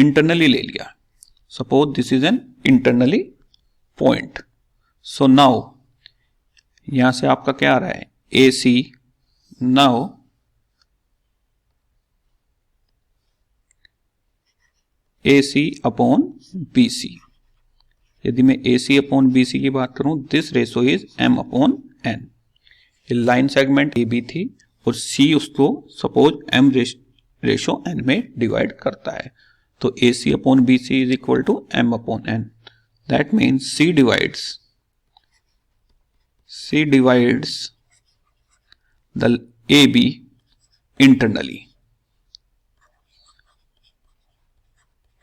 Internally ले लिया, suppose this is an internally point. So now यहां से आपका क्या आ रहा है, ए सी, नाउ ए सी अपॉन बी सी। यदि मैं ए सी अपॉन बी सी की बात करूं, this ratio is m upon n. Line segment A B थी और सी उसको सपोज एम रेशो एन में डिवाइड करता है, तो A C upon B C is equal to m upon n. That means C divides the A B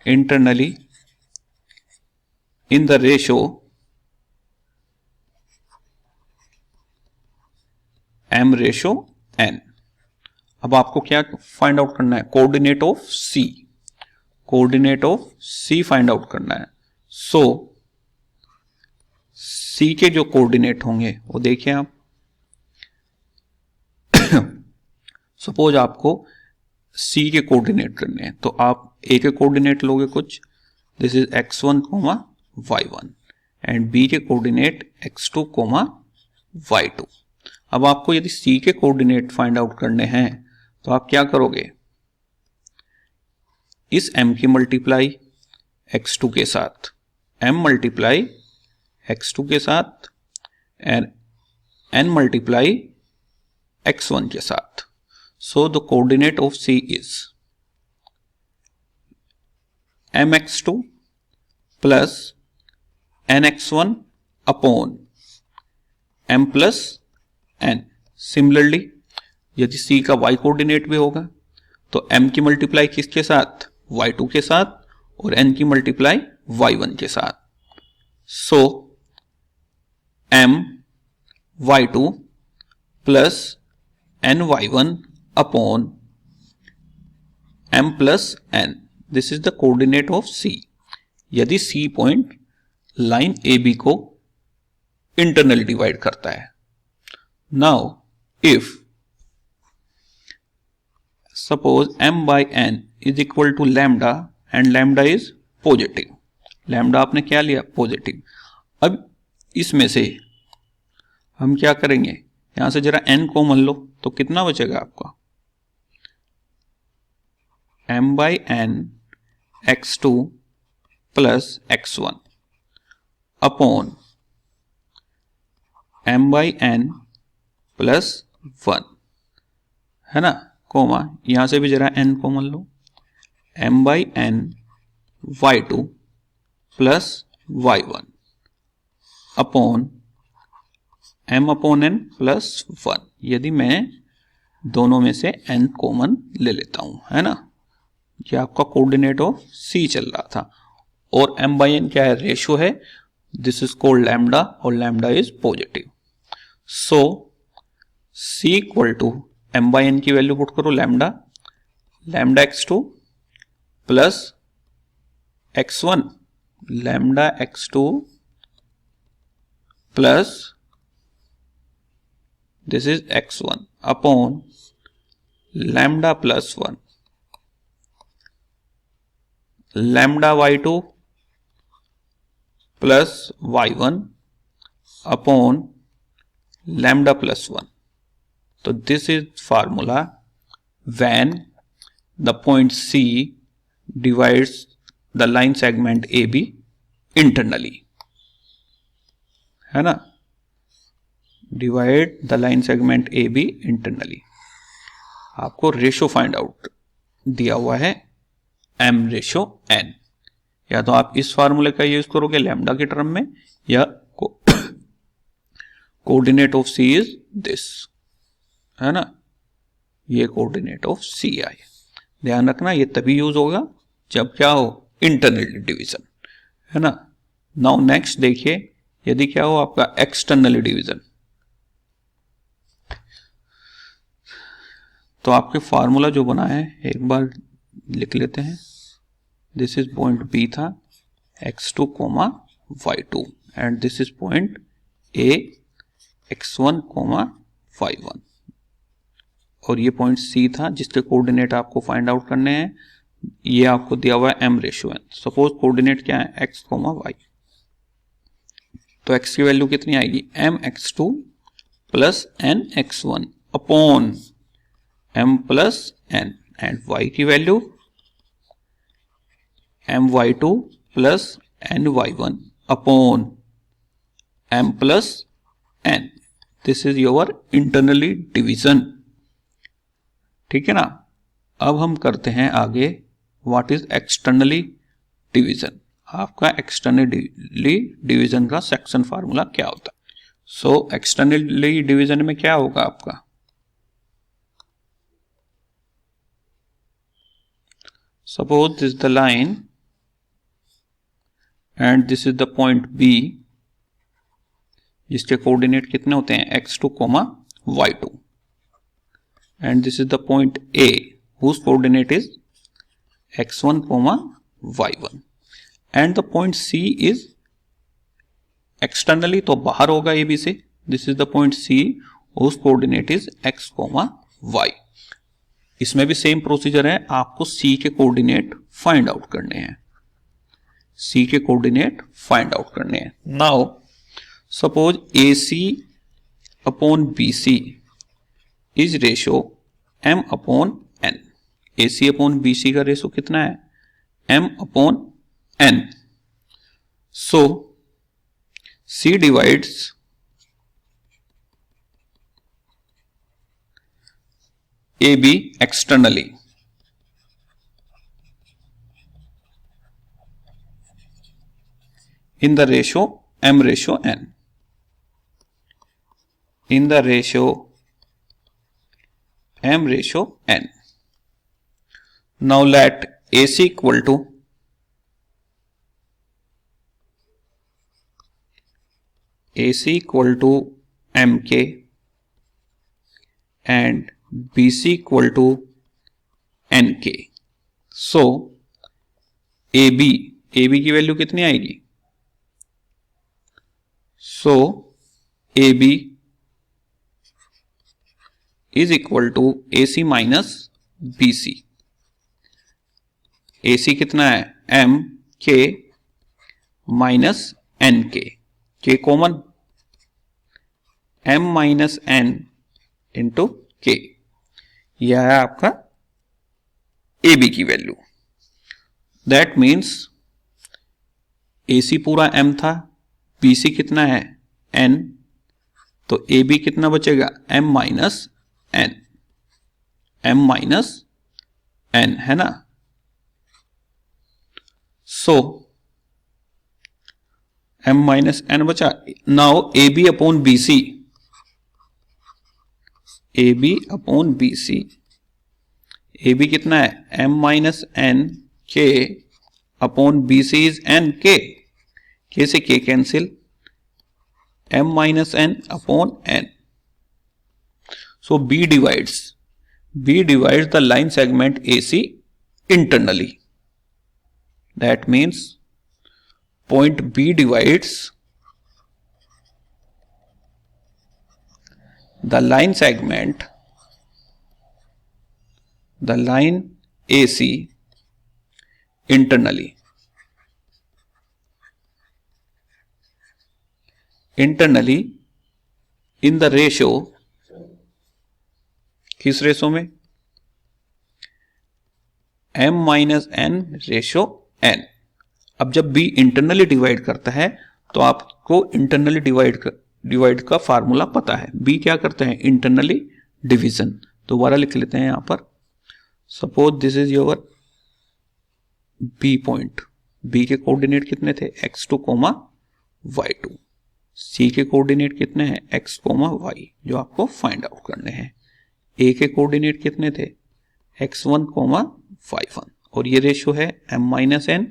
internally in the ratio m ratio n। अब आपको क्या find out करना है, coordinate of C find out करना है। सो सी के जो coordinate होंगे वो देखिए आप, सपोज आपको सी के कोऑर्डिनेट करने हैं, तो आप ए के कोऑर्डिनेट लोगे कुछ, this is x1, y1 and B के कोऑर्डिनेट x2, y2। अब आपको यदि सी के कोऑर्डिनेट फाइंड आउट करने हैं तो आप क्या करोगे, इस m की मल्टीप्लाई x2 के साथ, m मल्टीप्लाई x2 के साथ एंड n मल्टीप्लाई x1 के साथ। So the coordinate of C is mx2 plus nx1 upon m plus n। Similarly यदि C का y कोऑर्डिनेट भी होगा तो m की मल्टीप्लाई किसके साथ, y2 के साथ, और n की मल्टीप्लाई y1 के साथ। So m y2 plus n y1 upon m plus n, this is the coordinate of C। यदि C पॉइंट लाइन AB को इंटरनली डिवाइड करता है। Now if suppose m by n is equal to lambda and lambda is positive, lambda आपने क्या लिया, positive. अब इसमें से हम क्या करेंगे, यहां से जरा n कॉमन लो तो कितना बचेगा आपका, m by n x2 plus x1 upon m by n plus 1, है ना, कोमा यहां से भी जरा n common low, m by n y2 plus y1 upon m upon n plus 1। यदि मैं दोनों में से n कॉमन ले लेता हूं, है ना, ये आपका कोऑर्डिनेट ऑफ C चल रहा था, और m बाई n क्या है, रेशियो है, दिस इज कॉल्ड लैम्डा, और lambda is positive. So C equal to m by n की वैल्यू पुट करो, lambda x2 plus x1, lambda x2 plus this is x1 upon lambda plus 1, lambda y2 plus y1 upon lambda plus 1। तो this is formula when the point C divides the line segment AB internally, है ना, divide the line segment AB internally. आपको ratio find out दिया हुआ है m ratio n, या तो आप इस फार्मूले का यूज करोगे लैम्डा के टर्म में, या coordinate of C is this, है ना, ये कोऑर्डिनेट ऑफ C आए। ध्यान रखना ये तभी यूज होगा जब क्या हो, इंटरनल डिवीजन, है ना। नाउ नेक्स्ट देखिए, यदि क्या हो आपका एक्सटर्नल डिवीजन, तो आपके फार्मूला जो बना है एक बार लिख लेते हैं। दिस इज पॉइंट B था x2, y2 and this is point A x1, y1, और ये पॉइंट C था जिसके कोऑर्डिनेट आपको फाइंड आउट करने हैं, ये आपको दिया हुआ है m ratio n। Suppose coordinate क्या है x, y, तो x की वैल्यू कितनी आएगी m x2 plus n x1 upon m plus n, and y की value m y2 plus n y1 upon m plus n। This is your internally division. ठीक है ना। अब हम करते हैं आगे व्हाट इज एक्सटर्नली डिवीजन। आपका एक्सटर्नली डिवीजन का सेक्शन फार्मूला क्या होता है। सो एक्सटर्नली डिवीजन में क्या होगा आपका, suppose this the line and this is the point B, जिसके कोऑर्डिनेट कितने होते हैं x2, y2, and this is the point A whose coordinate is x1, y1, and the point C is externally, तो बाहर होगा AB से। This is the point C whose coordinate is x, y। इसमें भी same procedure है, आपको C के coordinate find out करने हैं। C के कोऑर्डिनेट फाइंड आउट करने हैं। Now suppose AC upon BC is ratio m upon n। AC upon BC का रेशो कितना है m upon n। So C divides AB externally, in the ratio m ratio n, in the ratio m ratio n। Now let AC equal to mk and BC equal to nk। So AB की value कितनी आएगी, so AB is equal to AC minus BC। AC कितना है m k minus n k common, m minus n into k, यह है आपका AB की value. That means AC पूरा m था, BC कितना है n, तो AB कितना बचेगा m minus n, m minus n है ना। सो m माइनस n बचा। Now AB upon BC, AB upon BC, AB कितना है m minus n k upon BC is n k, k से k cancel, m minus n upon n। So B divides the line segment AC internally. That means point B divides the line segment, the line AC internally in the ratio, किस ratio में, m minus n ratio n। अब जब B internally divide करता है तो आपको internally divide का formula पता है। B क्या करते हैं इंटरनली डिवीजन। दोबारा लिख लेते हैं यहां पर। Suppose this is your B point, B के कोऑर्डिनेट कितने थे x2, y2, C के कोऑर्डिनेट कितने हैं x, y, जो आपको फाइंड आउट करने हैं। A के कोऑर्डिनेट कितने थे x1, y1, और ये रेशो है m minus n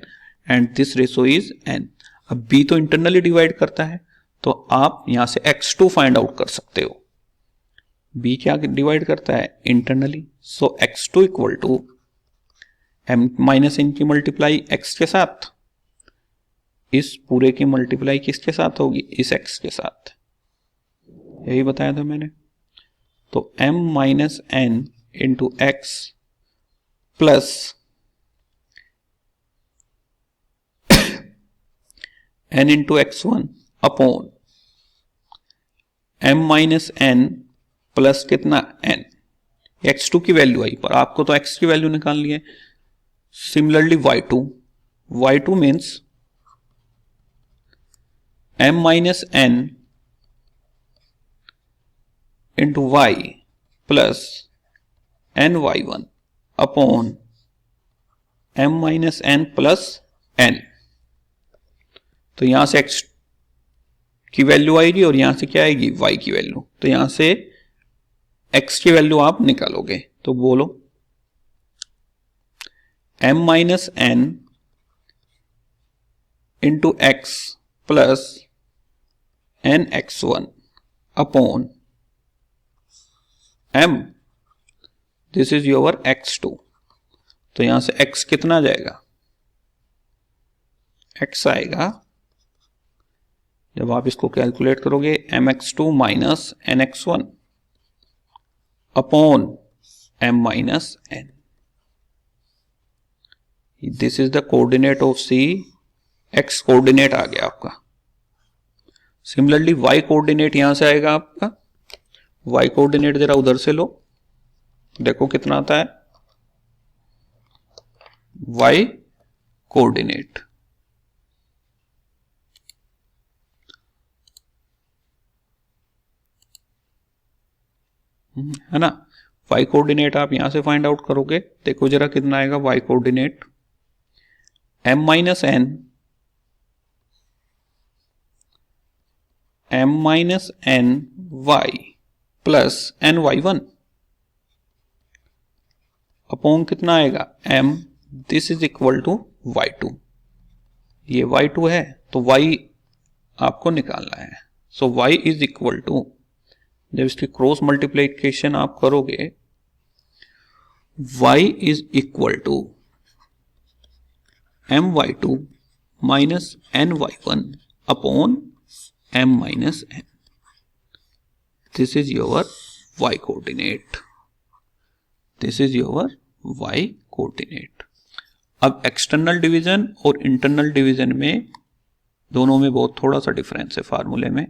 and this ratio is n। अब B तो इंटरनली डिवाइड करता है तो आप यहां से x2 फाइंड आउट कर सकते हो। B क्या डिवाइड करता है internally, so x2 equal to m minus n की मल्टीप्लाई x के साथ, इस पूरे की मल्टीप्लाई किसके साथ होगी इस x के साथ, यही बताया था मैंने। तो m minus n into x plus n into x1 upon m minus n plus कितना n, x2 की वैल्यू आई पर आपको तो x की वैल्यू निकालनी है। Similarly y2 means m minus n into y plus n y1 upon m minus n plus n। तो यहां से x की वैल्यू आएगी और यहां से क्या आएगी, y की वैल्यू। तो यहां से x की वैल्यू आप निकालोगे तो बोलो m minus n into x plus n x1 upon m, this is your x2। तो यहां से x कितना जाएगा, x आएगा जब आप इसको कैलकुलेट करोगे mx2 minus nx1 upon m minus n। This is the coordinate of C, x coordinate आ गया आपका। सिमिलरली y कोऑर्डिनेट यहां से आएगा आपका, y कोऑर्डिनेट जरा उधर से लो, देखो कितना आता है y कोऑर्डिनेट। है ना, y कोऑर्डिनेट आप यहां से फाइंड आउट करोगे, देखो जरा कितना आएगा y coordinate, m minus n y plus n y1 upon कितना आएगा m, this is equal to y2। ये y2 है तो y आपको निकालना है। So y is equal to, जब इसकी क्रॉस मल्टीप्लिकेशन आप करोगे, y is equal to my2 minus ny1 upon m minus n। This is your y coordinate, this is your y coordinate. अब एक्सटर्नल डिवीजन और internal division में दोनों में बहुत थोड़ा सा डिफरेंस है फार्मूले में।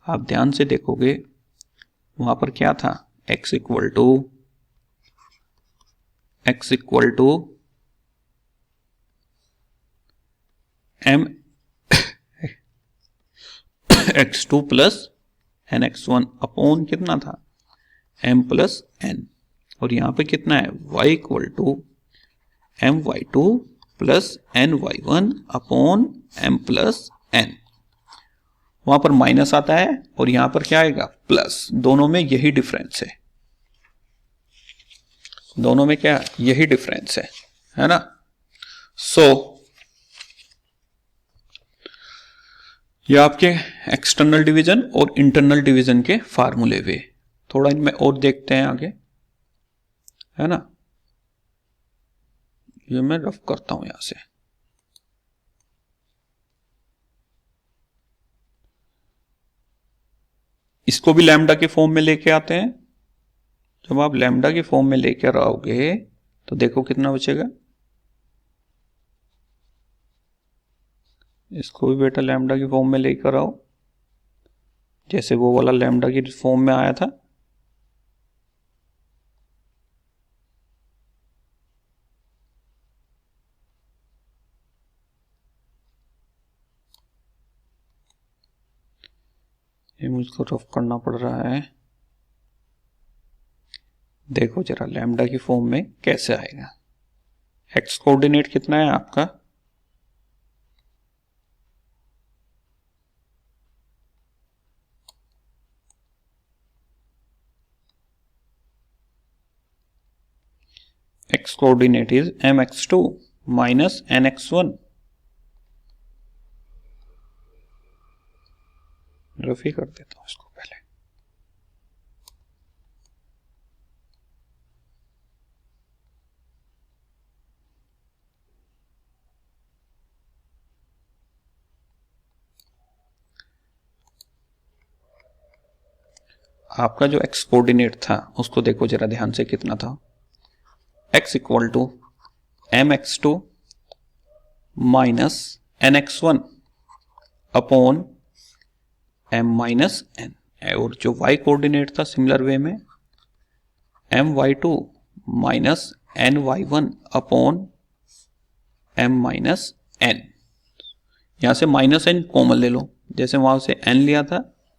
आप ध्यान से देखोगे वहां पर क्या था, x equal to m x2 plus n x1 upon कितना था m प्लस n, और यहां पे कितना है y equal to m y2 plus n y1 upon m plus n। वहां पर माइनस आता है और यहां पर क्या आएगा प्लस, दोनों में यही डिफरेंस है, दोनों में क्या यही डिफरेंस है ना। सो ये आपके एक्सटर्नल डिवीजन और इंटरनल डिवीजन के फार्मूले वे, थोड़ा इनमें और देखते हैं आगे, है ना। ये मैं रफ करता हूं यहां से, इसको भी लैम्डा के फॉर्म में लेके आते हैं। जब आप लैम्डा के फॉर्म में लेकर आओगे तो देखो कितना बचेगा, इसको भी बेटा लैम्डा की फॉर्म में लेकर आओ, जैसे वो वाला लैम्डा की फॉर्म में आया था। ये मुझको रफ करना पड़ रहा है, देखो जरा लैम्डा की फॉर्म में कैसे आएगा। एक्स कोऑर्डिनेट कितना है आपका, x coordinate is mx2 minus nx1। Rough ही कर देता हूं इसको पहले, आपका जो एक्स कोऑर्डिनेट था उसको देखो जरा ध्यान से कितना था, x equal to mx2 minus nx1 upon m minus n, और जो y कोऑर्डिनेट था सिमिलर वे में my2 minus ny1 upon m minus n। यहां से माइनस n कॉमन ले लो, जैसे वहां से n लिया था,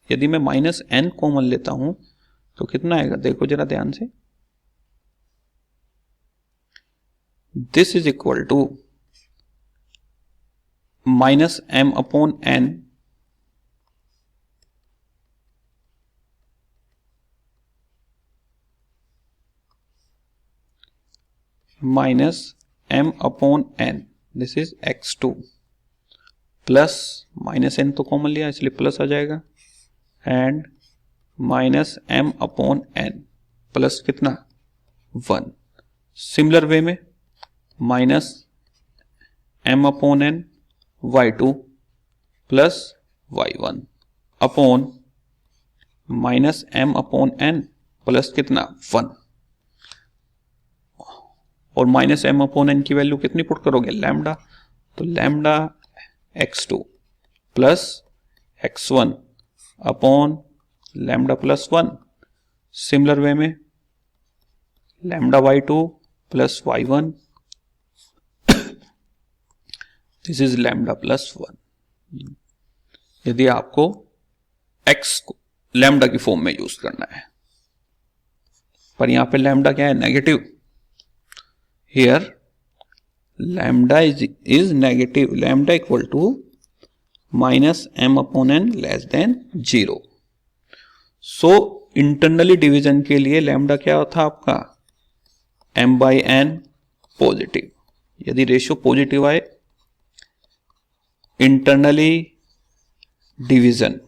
यदि मैं माइनस n कॉमन लेता हूं तो कितना आएगा, देखो जरा ध्यान से, this is equal to minus m upon n minus m upon n, this is x2 plus minus n तो कॉमन लिया इसलिए प्लस आ जाएगा, and minus m upon n plus कितना 1। सिमिलर वे में minus m upon n y2 plus y1 upon minus m upon n plus कितना 1, और minus m upon n की वैल्यू कितनी पुट करोगे, लैम्डा, तो lambda x2 plus x1 upon lambda plus 1। Similar way में lambda y2 plus y1, this is lambda plus 1, यदि आपको x को लैम्डा की फॉर्म में यूज करना है। पर यहां पे लैम्डा क्या है, negative, here lambda is negative, lambda equal to minus m upon n less than 0। So internally division के लिए लैम्डा क्या था आपका, m by n पॉजिटिव, यदि रेशियो पॉजिटिव आए इंटरनली डिवीजन,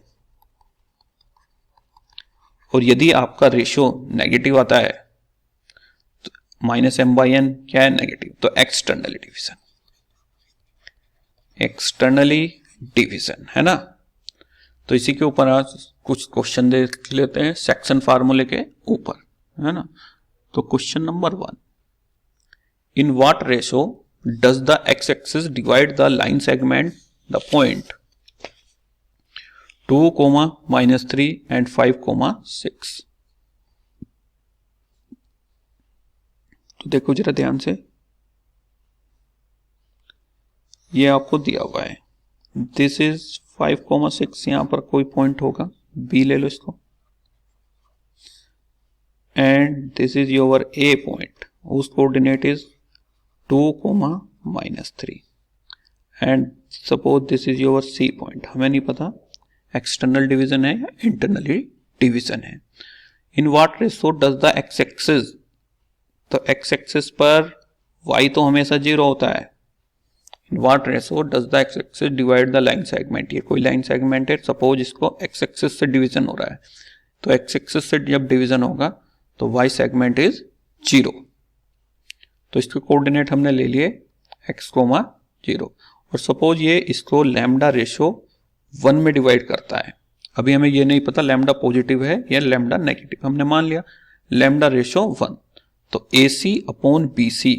और यदि आपका रेशियो नेगेटिव आता है माइनस m बाई n क्या है, नेगेटिव, तो एक्सटर्नली डिवीजन, एक्सटर्नली डिवीजन है ना। तो इसी के ऊपर आज कुछ क्वेश्चन देख लेते हैं सेक्शन फार्मूले के ऊपर, है ना। तो question number 1, in what ratio does the x axis divide the line segment the point 2, -3 and 5, 6। तो देखो जरा ध्यान से, ये आपको दिया हुआ है, दिस इज 5, 6, यहां पर कोई पॉइंट होगा, बी ले लो इसको, and this is your A point, उस coordinate is 2, -3, and suppose this is your C point. हमें नहीं पता एक्सटर्नल डिवीजन है या इंटरनली डिवीजन है। In what ratio does the x axis, तो एक्स एक्सिस पर y तो हमेशा 0 होता है। In what ratio does the x axis divide the line segment, ये कोई लाइन सेगमेंट है, सपोज इसको एक्स एक्सिस से डिवीजन हो रहा है, तो एक्स एक्सिस से जब डिवीजन होगा तो y सेगमेंट इज 0। तो इसके कोऑर्डिनेट हमने ले लिए x, 0, और सपोज ये इसको लैम्डा रेशो 1 में डिवाइड करता है। अभी हमें ये नहीं पता लैम्डा पॉजिटिव है या लैम्डा नेगेटिव, हमने मान लिया लैम्डा रेशो 1, तो AC upon BC,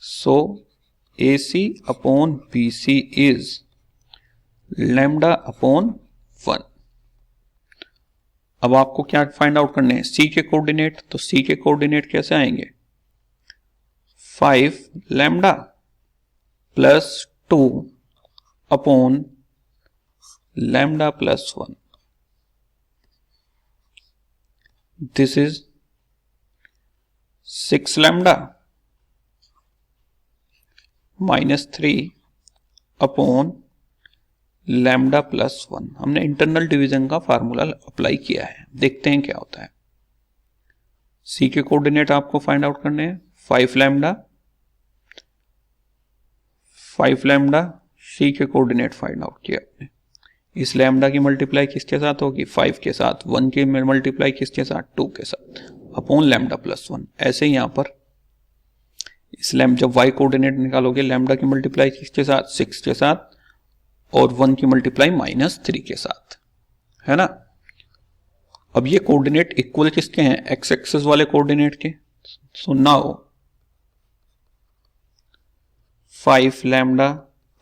so AC upon BC is lambda upon 1। अब आपको क्या फाइंड आउट करने हैं, C के कोऑर्डिनेट, तो C के कोऑर्डिनेट कैसे आएंगे, 5 lambda plus 2 upon lambda plus 1, this is 6 lambda -3 upon lambda plus 1। हमने इंटरनल डिवीजन का फार्मूला अप्लाई किया है, देखते हैं क्या होता है। सी के कोऑर्डिनेट आपको फाइंड आउट करने हैं, 5 लैम्डा, सी के कोऑर्डिनेट फाइंड आउट किया आपने। इस लैम्डा की मल्टीप्लाई किसके साथ होगी, 5 के साथ, 1 की मल्टीप्लाई किसके साथ, 2 के साथ, अपॉन लैम्डा प्लस 1। ऐसे ही यहां पर इस जब y कोऑर्डिनेट निकालोगे, लैम्डा की मल्टीप्लाई किसके साथ, 6 के साथ, और 1 की मल्टीप्लाई -3 के साथ, है ना। अब ये कोऑर्डिनेट इक्वल किसके हैं, एक्स एक्सिस वाले कोऑर्डिनेट के। So now 5 lambda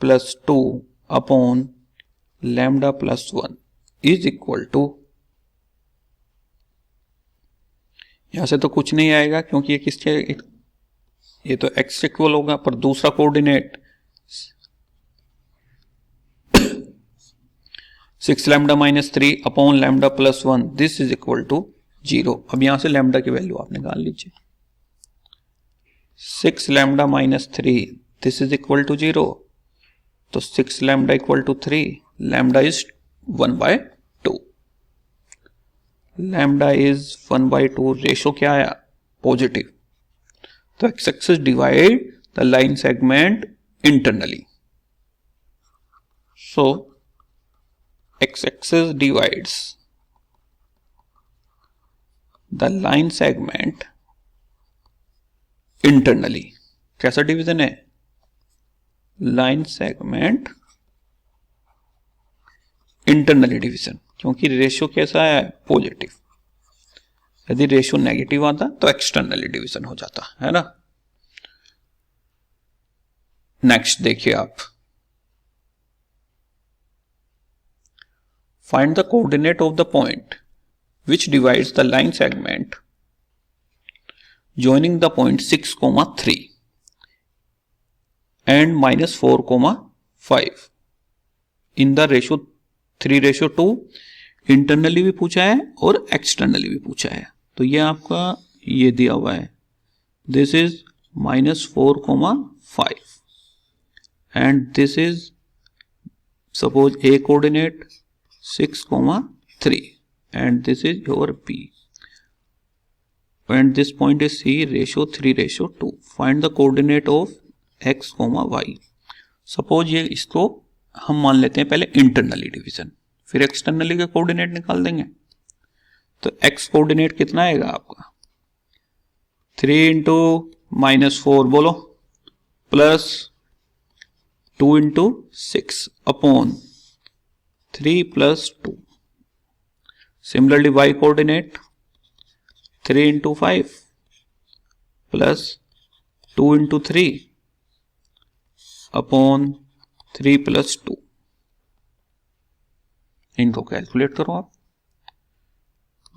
plus 2 upon lambda plus 1 is equal to, यहां से तो कुछ नहीं आएगा क्योंकि ये किसके, ये तो x इक्वल होगा, पर दूसरा coordinate 6 lambda minus 3 upon lambda plus 1 this is equal to 0। अब यहां से लैम्डा की वैल्यू आप निकाल लीजिए। 6 lambda minus 3 this is equal to 0, तो 6 lambda equal to 3, lambda is 1/2, lambda is 1/2, ratio क्या आया, पॉजिटिव। तो x axis divide the line segment internally, so x axis divides the line segment internally. कैसा division है, line segment internally division, क्योंकि ratio कैसा है, positive. यदि ratio negative आता तो एक्सटर्नली डिवीजन हो जाता है ना। नेक्स्ट देखिए आप, find the coordinate of the point which divides the line segment joining the point 6,3 and -4,5 in the ratio 3:2। Internally भी पूछा है और एक्सटर्नली भी पूछा है। तो ये आपका ये दिया हुआ है, this is -4,5 and this is suppose A coordinate 6,3 and this is your B and this point is C, ratio 3:2। find the coordinate of x, y। Suppose ये इसको हम मान लेते हैं पहले इंटरनली डिवीजन, फिर एक्सटर्नली के कोऑर्डिनेट निकाल देंगे। तो x कोऑर्डिनेट कितना आएगा आपका, 3 × -4 बोलो plus 2 × 6 upon 3 + 2। Similarly y coordinate 3 × 5 plus 2 × 3 upon 3 + 2। इनको कैलकुलेट करो आप,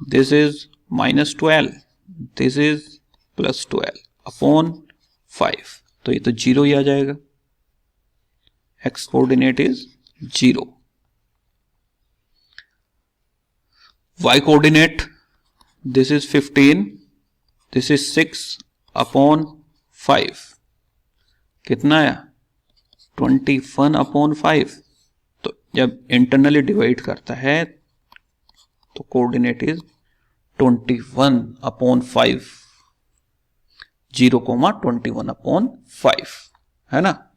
this is -12, this is +12 upon 5, तो ये तो 0 ही आ जाएगा, x coordinate is 0। y coordinate this is 15, this is 6 upon 5, कितना आया 21 अपॉन 5। तो जब इंटरनली डिवाइड करता है तो कोऑर्डिनेट इज 21 अपॉन 5, 0,21 अपॉन 5 है ना।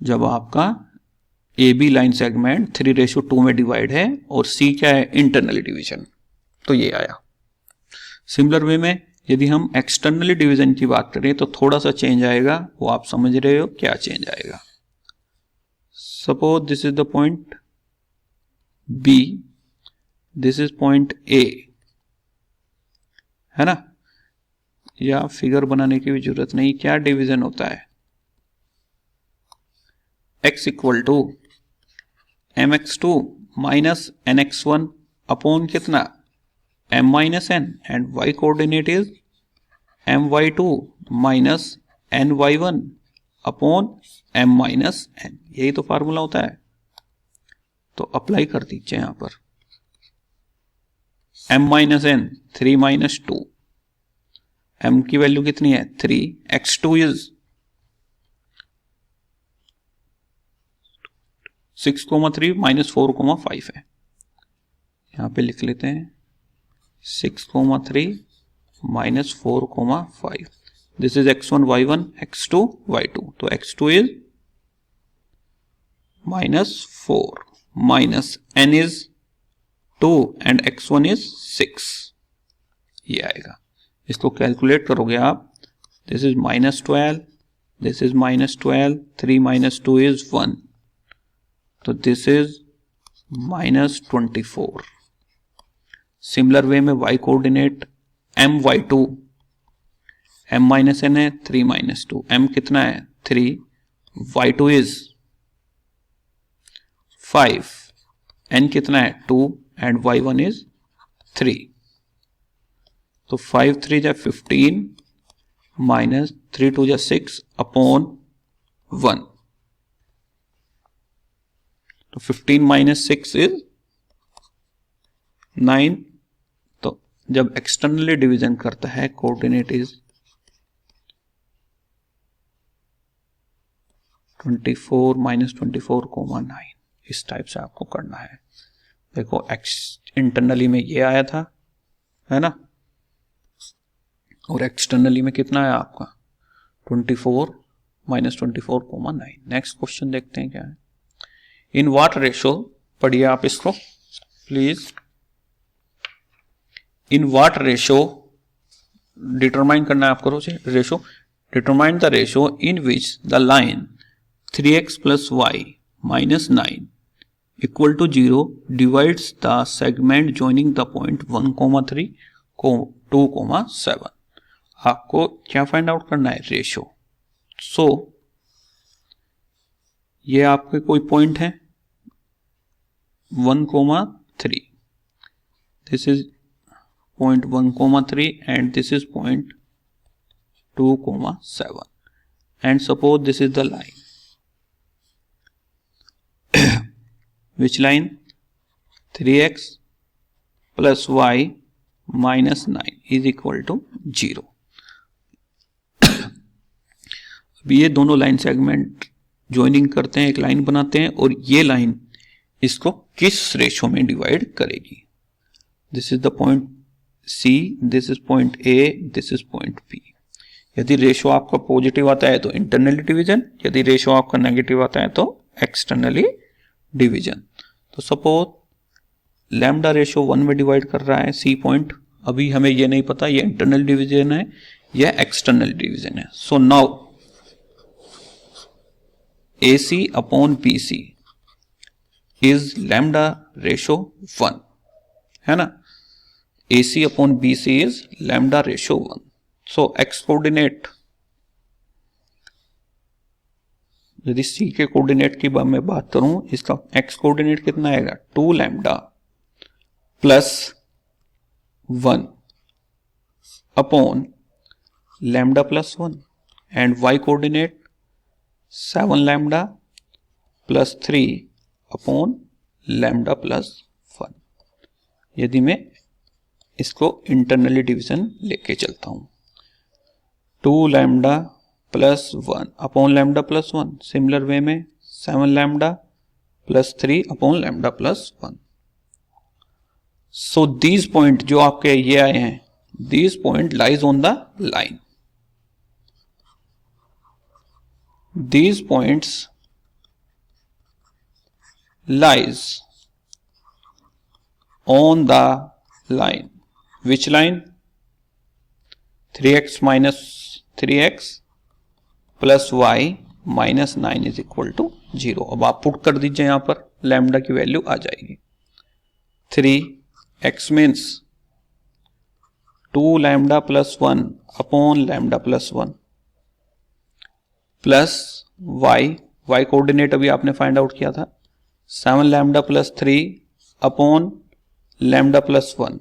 जब आपका ए बी लाइन सेगमेंट 3:2 में डिवाइड है और सी क्या है, इंटरनली डिवीजन, तो ये आया। सिमिलर वे में यदि हम एक्सटर्नली डिवीजन की बात करें तो थोड़ा सा चेंज आएगा, वो आप समझ रहे हो क्या चेंज आएगा। Suppose this is the point B, this is point A, है ना, या फिगर बनाने की भी जरूरत नहीं, क्या डिवीजन होता है, x equal to mx2 minus nx1 upon कितना m-n and y coordinate is my2 minus ny1 upon m-n। यही तो फार्मूला होता है, तो अप्लाई कर दीजिए यहां पर। m-n 3 - 2, m की वैल्यू कितनी है 3, x2 इज 6,3 - 4,5 है, यहां पे लिख लेते हैं 6,3 - 4,5। This is x1 y1 x2 y2, तो x2 is -4 minus n is 2 and x1 is 6, ये आएगा। इसको कैलकुलेट करोगे आप, this is -12, this is -12, 3 - 2 is 1, तो दिस इज -24। सिमिलर वे में y कोऑर्डिनेट my2, m-n है 3 - 2, m कितना है 3, y2 इज 5, n कितना है 2 एंड y1 इज 3, तो 5 3 जा 15 माइनस 3 2 जा 6 अपॉन 1, तो 15 माइनस 6 इज 9। तो जब एक्सटर्नली डिवीजन करता है कोऑर्डिनेट इज 24 माइनस 24 कोमा 9, इस टाइप से आपको करना है। देखो इंटरनली में ये आया था, है ना, और एक्सटर्नली में कितना है आपका 24 माइनस 24 कोमा 9। नेक्स्ट क्वेश्चन देखते हैं क्या है। इन व्हाट रेशो, पढ़िए आप इसको please. In what ratio determine करना है आपको ratio. Determine the ratio in which the line 3x plus y minus 9 equal to 0 divides the segment joining the point 1,3, 2, 7। आपको क्या फाइंड आउट करना है, रेशो। सो ये आपके कोई पॉइंट है 1,3, this is point 1,3 and this is point 2,7 and suppose this is the line, which line 3x plus y minus 9 is equal to 0। अब ये दोनों लाइन सेगमेंट ज्वाइनिंग करते हैं, एक लाइन बनाते हैं, और ये लाइन इसको किस रेशो में डिवाइड करेगी। This is the point C, this is point A, this is point B। यदि रेशो आपका पॉजिटिव आता है तो इंटरनली डिवीजन, यदि रेशो आपका नेगेटिव आता है तो एक्सटर्नली डिवीजन। तो सपोज लैम्डा रेशो 1 में डिवाइड कर रहा है C पॉइंट, अभी हमें ये नहीं पता ये इंटरनल डिवीजन है या एक्सटर्नल डिवीजन है। So now AC upon BC is lambda ratio 1, है ना, AC upon BC is lambda ratio 1। So x coordinate, यदि C के कोऑर्डिनेट की मैं बात करूं, इसका x कोऑर्डिनेट कितना आएगा 2 lambda plus 1 upon lambda plus 1 and y coordinate 7 lambda plus 3 upon lambda plus 1। यदि मैं इसको इंटरनली डिवीजन लेके चलता हूं, 2 lambda plus 1 upon lambda plus 1, similar way में 7 lambda plus 3 upon lambda plus 1। So these point जो आपके ये आए हैं, these point lies on the line, these points lies on the line, which line 3x minus 3x plus y minus 9 is equal to 0। अब आप put कर दीजिए, यहां पर लैम्डा की वैल्यू आ जाएगी 3x means 2 lambda plus 1 upon lambda plus 1 plus y coordinate अभी आपने फाइंड आउट किया था 7 lambda plus 3 upon lambda plus 1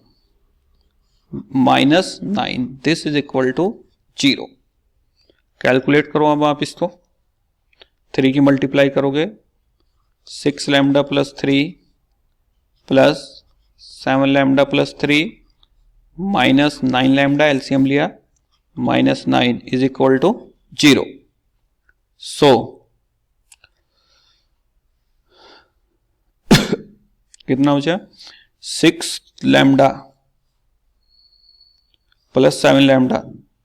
minus 9, this is equal to 0। Calculate करो अब आप इसको, 3 की मल्टीप्लाई करोगे 6 lambda plus 3 plus 7 lambda plus 3 minus 9 lambda, LCM लिया, minus 9 is equal to 0। So कितना हो जाए 6 lambda plus 7 lambda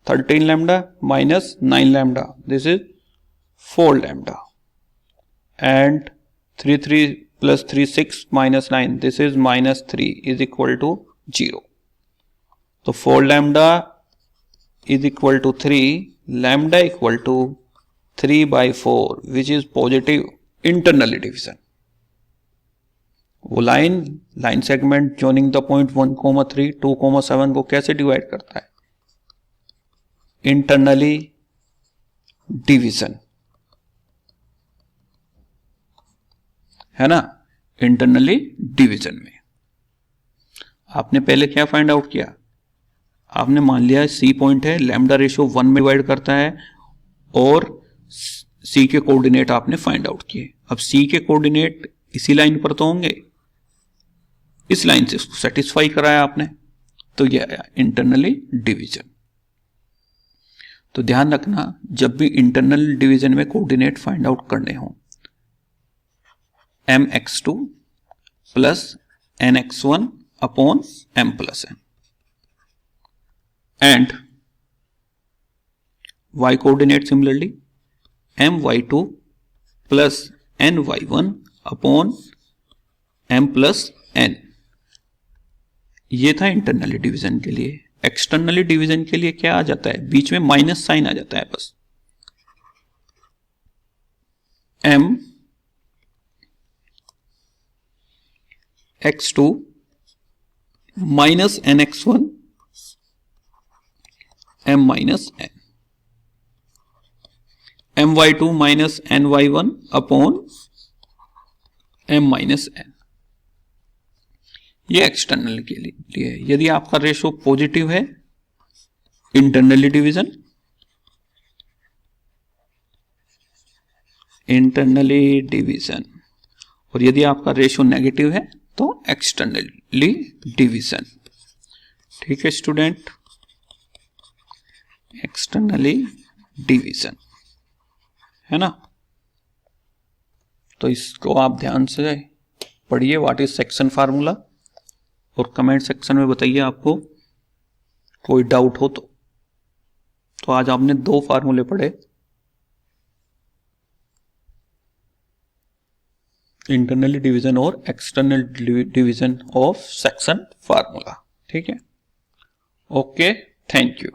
13 lambda minus 9 lambda, this is 4 lambda and 3 plus 3 6 minus 9, this is minus 3 is equal to 0। तो 4 lambda is equal to 3, lambda equal to 3/4 which is positive internally division. वो line segment joining the point 1,3, 2,7 को कैसे divide करता है, internally division, है ना। Internally division में आपने पहले क्या फाइंड आउट किया, आपने मान लिया सी पॉइंट है, लैम्डा रेशियो 1 में डिवाइड करता है और सी के कोऑर्डिनेट आपने फाइंड आउट किए। अब सी के कोऑर्डिनेट इसी लाइन पर तो होंगे, इस लाइन से इसको सेटिस्फाई कराया आपने, तो ये आया इंटरनली डिवीजन। तो ध्यान रखना जब भी इंटरनल डिवीजन में कोऑर्डिनेट फाइंड आउट करने हो, mx2 plus nx1 upon m plus n and y coordinate similarly my2 plus ny1 upon m plus n। ये था इंटरनली डिवीजन के लिए। एक्सटर्नली डिवीजन के लिए क्या आ जाता है, बीच में माइनस साइन आ जाता है बस, m x2 minus nx1 m minus n, my2 minus ny1 upon m minus n। ये एक्सटर्नल के लिए। यदि आपका रेशो पॉजिटिव है इंटरनली डिवीजन, और यदि आपका रेशो नेगेटिव है तो एक्सटर्नली डिवीजन। ठीक है स्टूडेंट, एक्सटर्नली डिवीजन है ना। तो इसको आप ध्यान से पढ़िए, व्हाट इज सेक्शन फार्मूला, और कमेंट सेक्शन में बताइए आपको कोई डाउट हो तो आज आपने 2 फार्मूले पढ़े, इंटरनली डिवीजन और external division of section formula. ठीक है, ओके, थैंक यू।